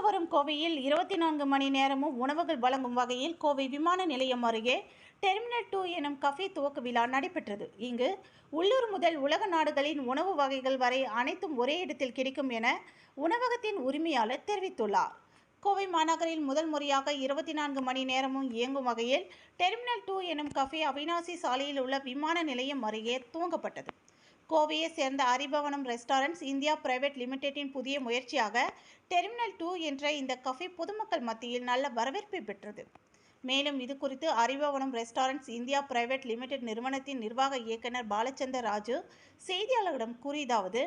வரும் கோவையில் 24 மணி நேரமும் உணவுகள் வழங்கும் வகையில் கோவை விமான நிலையம் அருகே டெர்மினல் 2 எனும் கஃபே துவக்க விழா நடைபெற்றது. இங்கு உள்ளூர் முதல் உலக நாடுகளின் உணவு வகைகள் வரை அனைத்தும் ஒரே இடத்தில் கிடைக்கும் என உணவகத்தின் உரிமையாளர் தெரிவித்துள்ளார். கோவை மாநகரில் முதல் முறையாக 24 மணி நேரமும் இயங்கும் வகையில் டெர்மினல் 2 எனும் கஃபே அவினாசி சாலையில் உள்ள விமான நிலையம் அருகே துவங்கப்பட்டது. கோவையை சேர்ந்த ஹரிபவனம் ரெஸ்டாரண்ட்ஸ் இந்தியா பிரைவேட் லிமிடெட்டின் புதிய முயற்சியாக டெர்மினல் 2 என்ற இந்த கஃபே பொதுமக்கள் மத்தியில் நல்ல வரவேற்பை பெற்றது. மேலும் இது குறித்து Haribhavanam restaurants India private limited நிறுவனத்தின் நிர்வாக இயக்குனர் பாலச்சந்தர் ராஜு செய்தியாளர்களிடம் கூறியதாவது,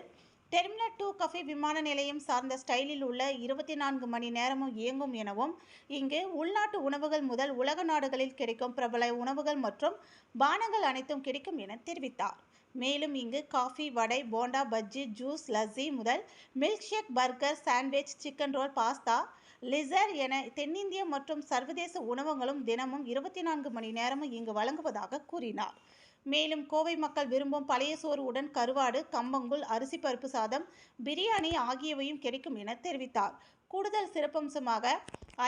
டெர்மினல் 2 கஃபே விமான நிலையம் சார்ந்த ஸ்டைலில் உள்ள 24 மணி நேரமும் இயங்கும் எனவும் இங்கு உள்நாட்டு உணவுகள் முதல் உலக நாடுகளில் கிடைக்கும் பிரபல உணவுகள் மற்றும் பானங்கள் அனைத்தும் கிடைக்கும் என தெரிவித்தார். மேலும் இங்கு காஃபி, வடை, போண்டா, பஜ்ஜி, ஜூஸ், லஸ்ஸி முதல் milk shake, burger, sandwich, chicken roll, pasta, லிசர் என தென்னிந்திய மற்றும் சர்வதேச உணவுகளும் தினமும் 24 மணி நேரமும் இங்கு வழங்குவதாக கூறினார். மேலும் கோவை மக்கள் விரும்பும் பழைய சோறு உடன் கருவாடு, கம்பங்கூழ், அரிசி பருப்பு சாதம், பிரியாணி ஆகியவையும் கிடைக்கும் என தெரிவித்தார். கூடுதல் சிறப்பம்சமாக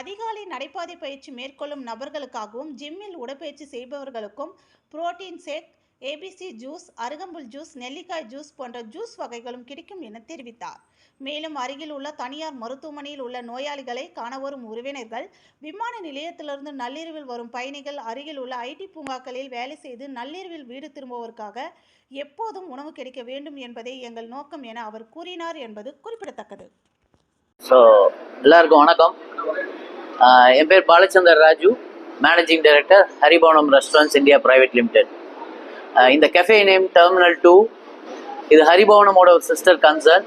அதிகாலை நடைபாதை பயிற்சி மேற்கொள்ளும் நபர்களுக்காகவும் ஜிம்மில் உடற்பயிற்சி செய்பவர்களுக்கும் புரோட்டீன் ஷேக், ஏபிசி ஜூஸ், அருகம்புல் ஜூஸ், நெல்லிக்காய் ஜூஸ் போன்ற ஜூஸ் வகைகளும் கிடைக்கும் என தெரிவித்தார். மேலும் அருகில் உள்ள தனியார் மருத்துவமனையில் உள்ள நோயாளிகளை காண வரும் உறவினர்கள், விமான நிலையத்திலிருந்து நள்ளிரவில் வரும் பயணிகள், அருகில் உள்ள ஐடி பூங்காக்களில் வேலை செய்து நள்ளிரவில் வீடு திரும்புவோருக்காக எப்போதும் உணவு கிடைக்க வேண்டும் என்பதே எங்கள் நோக்கம் என அவர் கூறினார் என்பது குறிப்பிடத்தக்கது. எல்லாருக்கும் வணக்கம். என் பேர் Balachandar Raju, managing director, Haribhavanam restaurants India private limited. இந்த கெஃபே நேம் டெர்மினல் 2. இது ஹரிபவனமோட ஒரு சிஸ்டர் கன்சர்ன்.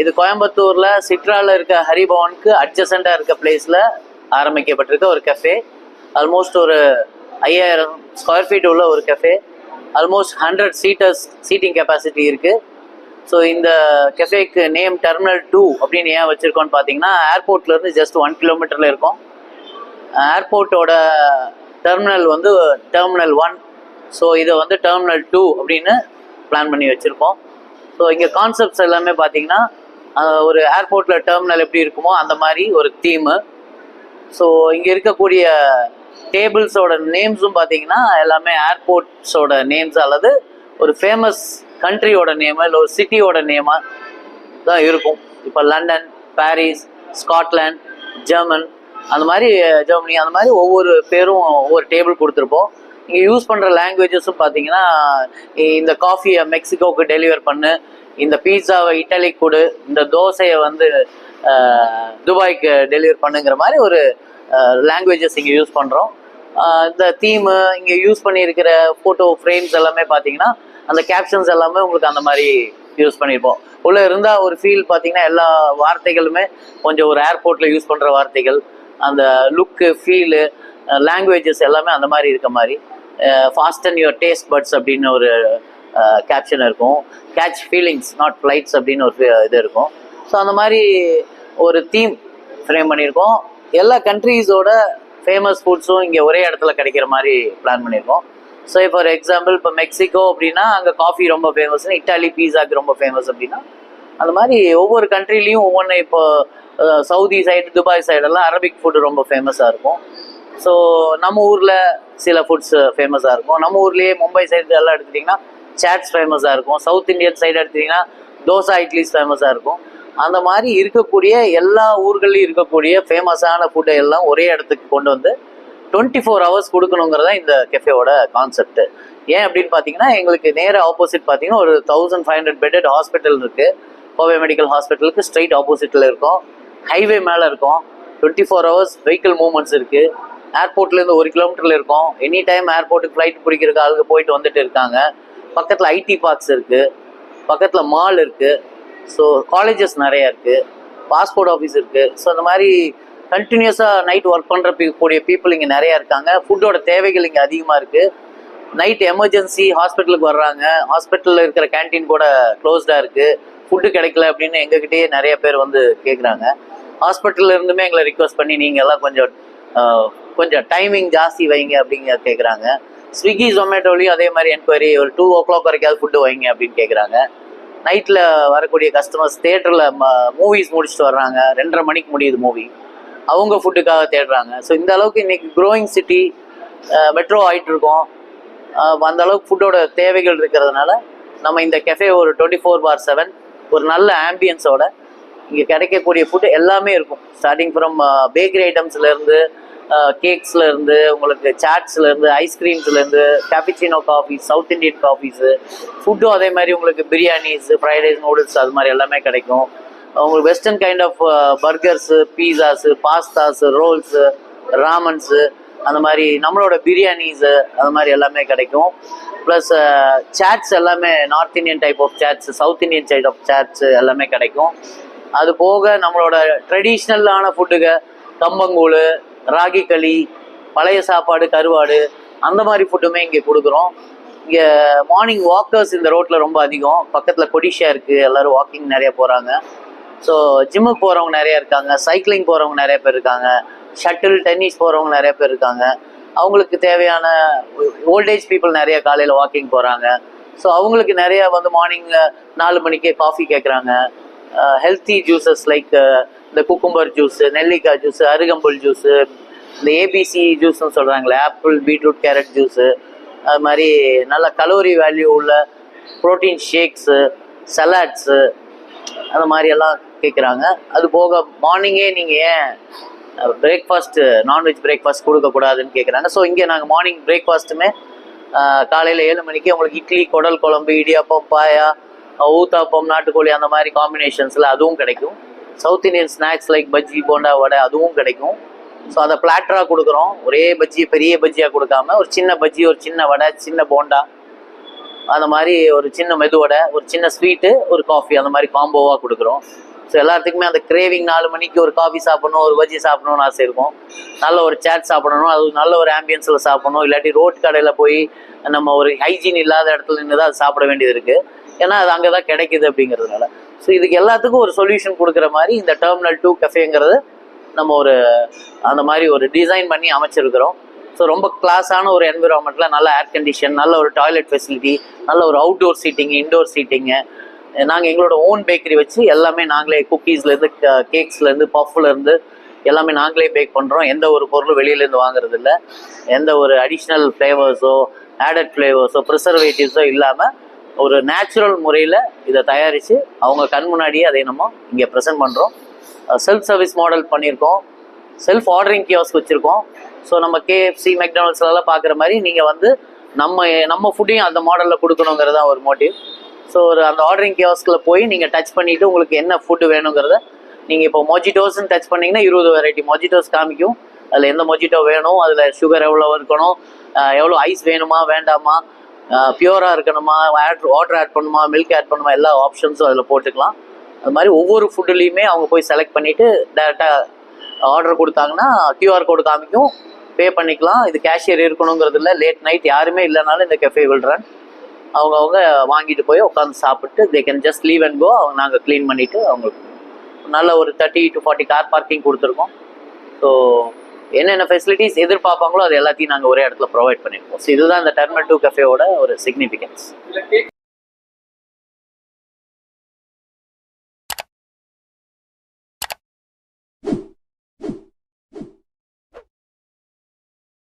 இது கோயம்புத்தூரில் சிட்ராவில் இருக்க ஹரிபவனுக்கு அட்ஜசண்டாக இருக்க பிளேஸில் ஆரம்பிக்கப்பட்டிருக்க ஒரு கெஃபே. ஆல்மோஸ்ட் ஒரு 5000 ஸ்கொயர் ஃபீட் உள்ள ஒரு கெஃபே. ஆல்மோஸ்ட் 100 சீட்டிங் கெப்பாசிட்டி இருக்குது. ஸோ இந்த கெஃபேக்கு நேம் டெர்மினல் 2 அப்படின்னு ஏன் வச்சுருக்கோன்னு பார்த்தீங்கன்னா, ஏர்போர்ட்லேருந்து ஜஸ்ட் 1 கிலோமீட்டரில் இருக்கும். ஏர்போர்ட்டோட டெர்மினல் வந்து டெர்மினல் 1. ஸோ இதை வந்து டெர்மினல் 2 அப்படின்னு பிளான் பண்ணி வச்சுருக்கோம். ஸோ இங்கே கான்செப்ட்ஸ் எல்லாமே பார்த்தீங்கன்னா, ஒரு ஏர்போர்ட்டில் டெர்மினல் எப்படி இருக்குமோ அந்த மாதிரி ஒரு தீமு. ஸோ இங்கே இருக்கக்கூடிய டேபிள்ஸோட நேம்ஸும் பார்த்தீங்கன்னா எல்லாமே ஏர்போர்ட்ஸோட நேம்ஸ் அல்லது ஒரு ஃபேமஸ் கண்ட்ரியோட நேமு இல்லை ஒரு சிட்டியோட நேமாக தான் இருக்கும். இப்போ லண்டன், பாரிஸ், ஸ்காட்லாண்ட், ஜெர்மனி அந்த மாதிரி ஒவ்வொரு பேரும் ஒவ்வொரு டேபிள் கொடுத்துருப்போம். இங்கே யூஸ் பண்ணுற லாங்குவேஜஸும் பார்த்தீங்கன்னா, இந்த காஃபியை மெக்சிகோவுக்கு டெலிவர் பண்ணு, இந்த பீட்சாவை இட்டாலிக்கு கொடு, இந்த தோசையை வந்து துபாய்க்கு டெலிவர் பண்ணுங்கிற மாதிரி ஒரு லாங்குவேஜஸ் இங்கே யூஸ் பண்ணுறோம். இந்த தீமு இங்கே யூஸ் பண்ணியிருக்கிற ஃபோட்டோ ஃப்ரேம்ஸ் எல்லாமே பார்த்தீங்கன்னா, அந்த கேப்ஷன்ஸ் எல்லாமே உங்களுக்கு அந்த மாதிரி யூஸ் பண்ணியிருப்போம். உள்ளே இருந்தால் ஒரு ஃபீல் பார்த்தீங்கன்னா, எல்லா வார்த்தைகளுமே கொஞ்சம் ஒரு ஏர்போர்ட்டில் யூஸ் பண்ணுற வார்த்தைகள், அந்த லுக்கு, ஃபீலு, லாங்குவேஜஸ் எல்லாமே அந்த மாதிரி இருக்க மாதிரி. ஃபாஸ்டன் யுவர் டேஸ்ட் பட்ஸ் அப்படின்னு ஒரு கேப்ஷன் இருக்கும். கேட்ச் ஃபீலிங்ஸ் நாட் ஃப்ளைட்ஸ் அப்படின்னு ஒரு இது இருக்கும். ஸோ அந்த மாதிரி ஒரு தீம் ஃப்ரேம் பண்ணியிருக்கோம். எல்லா கண்ட்ரீஸோட ஃபேமஸ் ஃபுட்ஸும் இங்கே ஒரே இடத்துல கிடைக்கிற மாதிரி பிளான் பண்ணியிருக்கோம். ஸோ ஃபார் எக்ஸாம்பிள் இப்போ மெக்சிகோ அப்படின்னா அங்கே காஃபி ரொம்ப ஃபேமஸ், இட்டாலி பீஸாக்கு ரொம்ப ஃபேமஸ் அப்படின்னா அந்த மாதிரி ஒவ்வொரு கண்ட்ரிலையும் ஒவ்வொன்று. இப்போ சவுதி சைடு, துபாய் சைடெல்லாம் அரபிக் ஃபுட்டு ரொம்ப ஃபேமஸாக இருக்கும். ஸோ நம்ம ஊரில் சில ஃபுட்ஸ் ஃபேமஸாக இருக்கும். நம்ம ஊர்லேயே மும்பை சைடு எல்லாம் எடுத்துட்டிங்கன்னா சாட்ஸ் ஃபேமஸாக இருக்கும். சவுத் இந்தியன் சைடு எடுத்துட்டிங்கன்னா தோசா, இட்லிஸ் ஃபேமஸாக இருக்கும். அந்த மாதிரி இருக்கக்கூடிய எல்லா ஊர்கள்லையும் இருக்கக்கூடிய ஃபேமஸான ஃபுட்டை எல்லாம் ஒரே இடத்துக்கு கொண்டு வந்து 24 hours கொடுக்கணுங்கிறதா இந்த கெஃபேவோட கான்செப்ட். ஏன் அப்படின்னு பார்த்தீங்கன்னா, எங்களுக்கு நேராக ஆப்போசிட் பார்த்தீங்கன்னா ஒரு 1500 பெட்டட் ஹாஸ்பிட்டல் இருக்குது. கோவை மெடிக்கல் ஹாஸ்பிட்டலுக்கு ஸ்ட்ரைட் ஆப்போசிட்டில் இருக்கும். ஹைவே மேலே இருக்கும். 24 hours வெஹிக்கிள் மூவ்மெண்ட்ஸ் இருக்குது. ஏர்போர்ட்லேருந்து 1 கிலோமீட்டரில் இருக்கும். எனி டைம் ஏர்போர்ட்டுக்கு ஃப்ளைட் பிடிக்கிறதுக்கு ஆளுங்க போயிட்டு வந்துட்டு இருக்காங்க. பக்கத்தில் ஐடி பார்க்ஸ் இருக்குது, பக்கத்தில் மால் இருக்குது. ஸோ காலேஜஸ் நிறையா இருக்குது, பாஸ்போர்ட் ஆஃபீஸ் இருக்குது. ஸோ அந்த மாதிரி கண்டினியூஸாக நைட் ஒர்க் பண்ணுறக்கூடிய பீப்புள் இங்கே நிறையா இருக்காங்க. ஃபுட்டோட தேவைகள் இங்கே அதிகமாக இருக்குது. நைட் எமர்ஜென்சி ஹாஸ்பிட்டலுக்கு வர்றாங்க. ஹாஸ்பிட்டலில் இருக்கிற கேன்டீன் கூட க்ளோஸ்டாக இருக்குது. ஃபுட்டு கிடைக்கல அப்படின்னு எங்ககிட்டயே நிறைய பேர் வந்து கேட்குறாங்க. ஹாஸ்பிட்டலில் இருந்துமே எங்களை ரிக்வஸ்ட் பண்ணி நீங்கள் எல்லாம் கொஞ்சம் டைமிங் ஜாஸ்தி வைங்க அப்படிங்க கேட்குறாங்க. ஸ்விக்கி, ஜொமேட்டோலையும் அதே மாதிரி என்கொயரி, ஒரு 2 o'clock வரைக்காவது ஃபுட்டு வைங்க அப்படின்னு கேட்குறாங்க. நைட்டில் வரக்கூடிய கஸ்டமர்ஸ் தேட்டரில் மூவிஸ் முடிச்சுட்டு வர்றாங்க, 2:30 மணிக்கு முடியுது மூவி, அவங்க ஃபுட்டுக்காக தேடுறாங்க. ஸோ இந்த அளவுக்கு இன்னைக்கு க்ரோயிங் சிட்டி மெட்ரோ ஆகிட்டு இருக்கோம். அந்த அளவுக்கு ஃபுட்டோட தேவைகள் இருக்கிறதுனால நம்ம இந்த கெஃபே ஒரு 24/7 ஒரு நல்ல ஆம்பியன்ஸோட இங்கே கிடைக்கக்கூடிய ஃபுட்டு எல்லாமே இருக்கும். ஸ்டார்டிங் ஃப்ரம் பேக்கரி ஐட்டம்ஸ்லேருந்து கேக்ஸ்லேருந்து உங்களுக்கு சாட்ஸ்லேருந்து ஐஸ்கிரீம்ஸ்லேருந்து கேபிச்சினோ காஃபி, சவுத் இண்டியன் காஃபீஸு, ஃபுட்டும் அதே மாதிரி உங்களுக்கு பிரியாணிஸ், ஃப்ரைட் ரைஸ், நூடுல்ஸ் அது மாதிரி எல்லாமே கிடைக்கும். உங்களுக்கு western kind of burgers, pizzas, pastas, rolls, ramens, அந்த மாதிரி நம்மளோட பிரியாணிஸு அது மாதிரி எல்லாமே கிடைக்கும். ப்ளஸ் சாட்ஸ் எல்லாமே north Indian type of chaats, south Indian type of chaats எல்லாமே கிடைக்கும். அது போக நம்மளோட ட்ரெடிஷ்னலான ஃபுட்டுங்க கம்பங்கூழ், ராகி களி, பழைய சாப்பாடு, கருவாடு அந்த மாதிரி ஃபுட்டுமே இங்கே கொடுக்குறோம். இங்கே மார்னிங் வாக்கர்ஸ் இந்த ரோட்டில் ரொம்ப அதிகம். பக்கத்தில் கொடிஷா இருக்குது, எல்லோரும் வாக்கிங் நிறைய போகிறாங்க. ஸோ ஜிம்முக்கு போகிறவங்க நிறைய இருக்காங்க, சைக்கிளிங் போகிறவங்க நிறைய பேர் இருக்காங்க, ஷட்டில் டென்னிஸ் போகிறவங்க நிறைய பேர் இருக்காங்க. அவங்களுக்கு தேவையான ஓல்டேஜ் பீப்புள் நிறைய காலையில் வாக்கிங் போகிறாங்க. ஸோ அவங்களுக்கு நிறைய வந்து மார்னிங் 4 மணிக்கே காஃபி கேட்குறாங்க. ஹெல்த்தி ஜூஸஸ் லைக் இந்த குக்கும்பர் ஜூஸு, நெல்லிக்காய் ஜூஸு, அருகம்புல் ஜூஸு, இந்த ஏபிசி ஜூஸ்ன்னு சொல்கிறாங்களே, ஆப்பிள், பீட்ரூட், கேரட் ஜூஸு, அது மாதிரி நல்ல கலோரி வேல்யூ உள்ள ப்ரோட்டீன் ஷேக்ஸு, சலாட்ஸு அந்த மாதிரி எல்லாம் கேட்குறாங்க. அது போக மார்னிங்கே நீங்கள் ஏன் பிரேக்ஃபாஸ்ட்டு நான்வெஜ் பிரேக்ஃபாஸ்ட் கொடுக்கக்கூடாதுன்னு கேட்குறாங்க. ஸோ இங்கே நாங்கள் மார்னிங் பிரேக்ஃபாஸ்ட்டுமே காலையில் 7 மணிக்கு உங்களுக்கு இட்லி, குடல் குழம்பு, இடியாப்பம், பாயா, ஊத்தாப்பம், நாட்டுக்கோழி அந்த மாதிரி காம்பினேஷன்ஸில் அதுவும் கிடைக்கும். South Indian snacks like bajji, bonda, vada அதுவும் கிடைக்கும். ஸோ அதை பிளாட்டராக கொடுக்குறோம். ஒரே பஜ்ஜி பெரிய பஜ்ஜியாக கொடுக்காம ஒரு சின்ன பஜ்ஜி, ஒரு சின்ன வடை, சின்ன போண்டா, அந்த மாதிரி ஒரு சின்ன மெதுவடை, ஒரு சின்ன ஸ்வீட்டு, ஒரு காஃபி அந்த மாதிரி காம்போவாக கொடுக்குறோம். ஸோ எல்லாத்துக்குமே அந்த கிரேவிங் 4 மணிக்கு ஒரு காஃபி சாப்பிடணும், ஒரு பஜ்ஜி சாப்பிடணும்னு ஆசை இருக்கும், நல்ல ஒரு சேட் சாப்பிடணும், அது நல்ல ஒரு ஆம்பியன்ஸில் சாப்பிடணும், இல்லாட்டி ரோட் கடையில் போய் நம்ம ஒரு ஹைஜீன் இல்லாத இடத்துல நின்று தான் அது சாப்பிட வேண்டியது இருக்குது. ஏன்னா அது அங்கே தான் கிடைக்குது அப்படிங்கிறதுனால. ஸோ இதுக்கு எல்லாத்துக்கும் ஒரு சொல்யூஷன் கொடுக்குற மாதிரி இந்த டெர்மினல் 2 கஃபேங்கிறது நம்ம ஒரு அந்த மாதிரி ஒரு டிசைன் பண்ணி அமைச்சிருக்கிறோம். ஸோ ரொம்ப கிளாஸான ஒரு என்விரான்மெண்ட்டில் நல்ல ஏர் கண்டிஷன், நல்ல ஒரு டாய்லெட் ஃபெசிலிட்டி, நல்ல ஒரு அவுட்டோர் சீட்டிங்கு, இன்டோர் சீட்டிங்கு. நாங்கள் எங்களோட ஓன் பேக்கரி வச்சு எல்லாமே நாங்களே குக்கீஸ்லேருந்து கேக்ஸ்லேருந்து பஃப்லேருந்து எல்லாமே நாங்களே பேக் பண்ணுறோம். எந்த ஒரு பொருளும் வெளியிலேருந்து வாங்குறது இல்லை. எந்த ஒரு அடிஷ்னல் ஃப்ளேவர்ஸோ, ஆடட் ஃப்ளேவர்ஸோ, ப்ரிசர்வேட்டிவ்ஸோ இல்லாமல் ஒரு நேச்சுரல் முறையில் இதை தயாரித்து அவங்க கண் முன்னாடியே அதை நம்ம இங்கே ப்ரெசென்ட் பண்ணுறோம். செல்ஃப் சர்வீஸ் மாடல் பண்ணியிருக்கோம், செல்ஃப் ஆர்டரிங் கியாஸ்க் வச்சுருக்கோம். ஸோ நம்ம KFC, மெக்டானல்ட்ஸ்லாம் பார்க்குற மாதிரி நீங்கள் வந்து நம்ம ஃபுட்டையும் அந்த மாடலில் கொடுக்கணுங்கிறது தான் ஒரு மோட்டிவ். ஸோ ஒரு அந்த ஆர்டரிங் கியாஸ்கில் போய் நீங்கள் டச் பண்ணிவிட்டு உங்களுக்கு என்ன ஃபுட்டு வேணுங்கிறத நீங்கள் இப்போ மொஜிட்டோஸ்ன்னு டச் பண்ணிங்கன்னா 20 வெரைட்டி மொஜிட்டோஸ் காமிக்கும். அதில் எந்த மொஜிட்டோ வேணும், அதில் சுகர் எவ்வளோ இருக்கணும், எவ்வளோ ஐஸ் வேணுமா வேண்டாமா, பியூராக இருக்கணுமா, வாட்டர் ஆட் பண்ணுமா, மில்க் ஆட் பண்ணுமா, எல்லா ஆப்ஷன்ஸும் அதில் போட்டுக்கலாம். அது மாதிரி ஒவ்வொரு ஃபுட்டுலேயுமே அவங்க போய் செலக்ட் பண்ணிவிட்டு டேரெக்டாக ஆர்டர் கொடுத்தாங்கன்னா QR கோடு காமிக்கும், பே பண்ணிக்கலாம். இது கேஷியர் இருக்கணுங்கிறது இல்லை, லேட் நைட் யாருமே இல்லைனாலும் இந்த கெஃபே வில் ரன். அவங்க வாங்கிட்டு போய் உட்காந்து சாப்பிட்டு they can just leave and go. அவங்க நாங்கள் க்ளீன் பண்ணிவிட்டு அவங்களுக்கு நல்ல ஒரு 30 to 40 கார் பார்க்கிங் கொடுத்துருக்கோம். ஸோ என்னென்ன ஃபெசிலிட்டிஸ் எதிர்பார்ப்பாங்களோ அது எல்லாத்தையும் நாங்கள் ஒரே இடத்துல ப்ரொவைட் பண்ணியிருக்கோம். ஸோ இதுதான் இந்த டெர்மினல் 2 கஃபேவோட ஒரு சிக்னிஃபிகன்ஸ்.